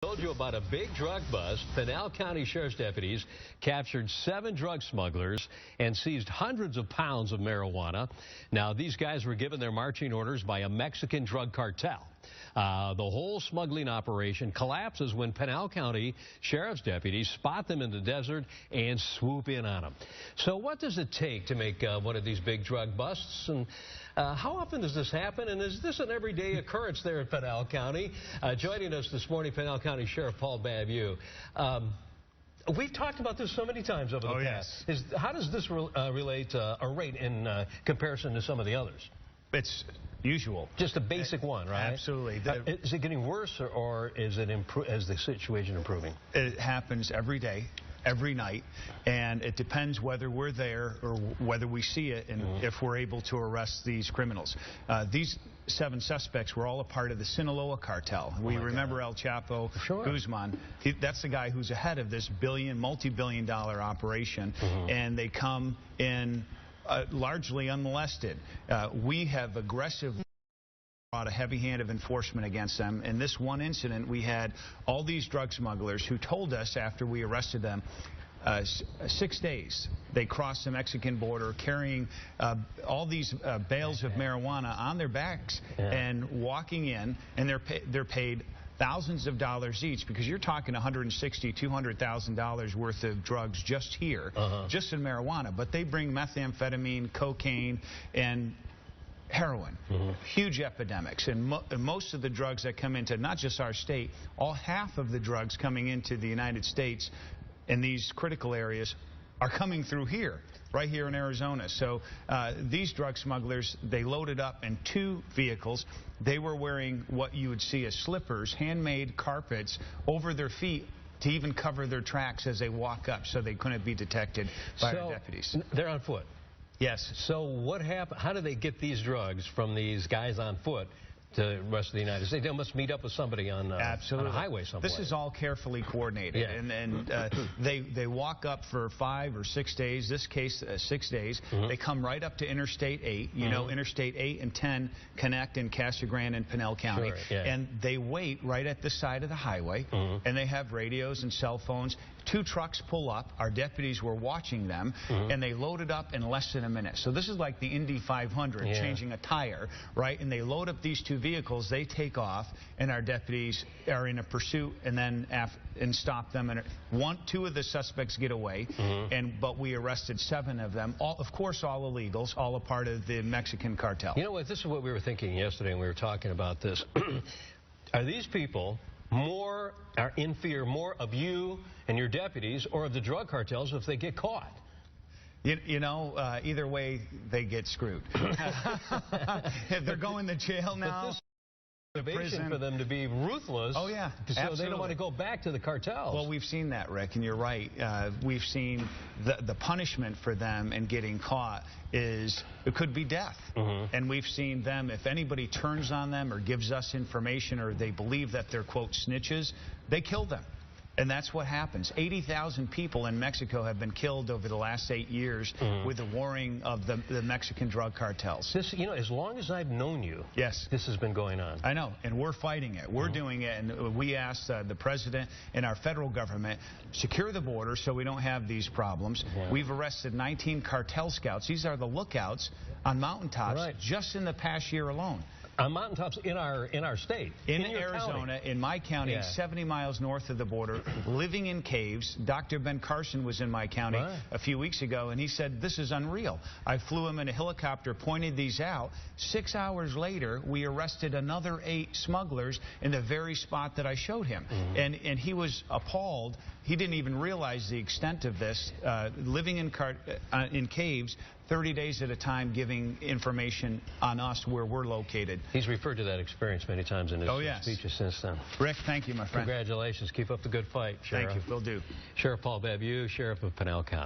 Told you about a big drug bust. Pinal County Sheriff's deputies captured 7 drug smugglers and seized hundreds of pounds of marijuana. Now, these guys were given their marching orders by a Mexican drug cartel. The whole smuggling operation collapses when Pinal County Sheriff's deputies spot them in the desert and swoop in on them. So what does it take to make one of these big drug busts? And how often does this happen? And is this an everyday occurrence there in Pinal County? Joining us this morning, Pinal County Sheriff Paul Babeu. We've talked about this so many times over the past. Yes. How does this relate or rate in comparison to some of the others? It's usual. Just a basic one, right? Absolutely. Is it getting worse, or is the situation improving? It happens every day, every night, and it depends whether we're there or whether we see it and if we're able to arrest these criminals. These 7 suspects were all a part of the Sinaloa cartel. We remember El Chapo Guzman. That's the guy who's ahead of this multi-billion-dollar operation, and they come in largely unmolested. We have aggressively brought a heavy hand of enforcement against them. In this one incident, we had all these drug smugglers who told us after we arrested them 6 days they crossed the Mexican border carrying all these bales of marijuana on their backs and walking in, and they're paid thousands of dollars each, because you're talking $160,000, $200,000 worth of drugs just here, just in marijuana. But they bring methamphetamine, cocaine, and heroin. Huge epidemics. And most of the drugs that come into not just our state, half of the drugs coming into the United States in these critical areas are coming through here, right here in Arizona. So these drug smugglers, they loaded up in 2 vehicles. They were wearing what you would see as slippers, handmade carpets over their feet to even cover their tracks as they walk up so they couldn't be detected by our deputies. They're on foot? Yes. So what happened? How do they get these drugs from these guys on foot to the rest of the United States? They must meet up with somebody on a highway somewhere. This is all carefully coordinated, and they walk up for 5 or 6 days. This case, 6 days. They come right up to Interstate 8. You know, Interstate 8 and 10 connect in Casa Grande and Pinal County, and they wait right at the side of the highway, and they have radios and cell phones. 2 trucks pull up. Our deputies were watching them, and they loaded up in less than a minute. So this is like the Indy 500 changing a tire, right? And they load up these 2 vehicles, they take off, and our deputies are in a pursuit and then stop them. And 2 of the suspects get away, but we arrested 7 of them. Of course, all illegals, all a part of the Mexican cartel. You know what? This is what we were thinking yesterday when we were talking about this. Are these people are in fear more of you and your deputies or of the drug cartels if they get caught? You know, either way, they get screwed. They're going to jail now. Motivation for them to be ruthless. Oh, yeah. So Absolutely. they don't want to go back to the cartels. Well, we've seen that, Rick, and you're right. We've seen the punishment for them and getting caught it could be death. And we've seen them, if anybody turns on them or gives us information or they believe that they're, quote, snitches, they kill them. And that's what happens. 80,000 people in Mexico have been killed over the last 8 years with the warring of the Mexican drug cartels. This, you know, as long as I've known you, this has been going on. I know, and we're fighting it. We're doing it, and we asked the president and our federal government secure the border so we don't have these problems. We've arrested 19 cartel scouts. These are the lookouts on mountaintops just in the past year alone. On mountaintops in our state. In Arizona, in my county, 70 miles north of the border, living in caves. Dr. Ben Carson was in my county a few weeks ago, and he said, this is unreal. I flew him in a helicopter, pointed these out. 6 hours later, we arrested another 8 smugglers in the very spot that I showed him. And he was appalled. He didn't even realize the extent of this, living in caves 30 days at a time, giving information on us where we're located. He's referred to that experience many times in his speeches since then. Rick, thank you, my friend. Congratulations. Keep up the good fight, Sheriff. Thank you. Will do. Sheriff Paul Babeu, Sheriff of Pinal County.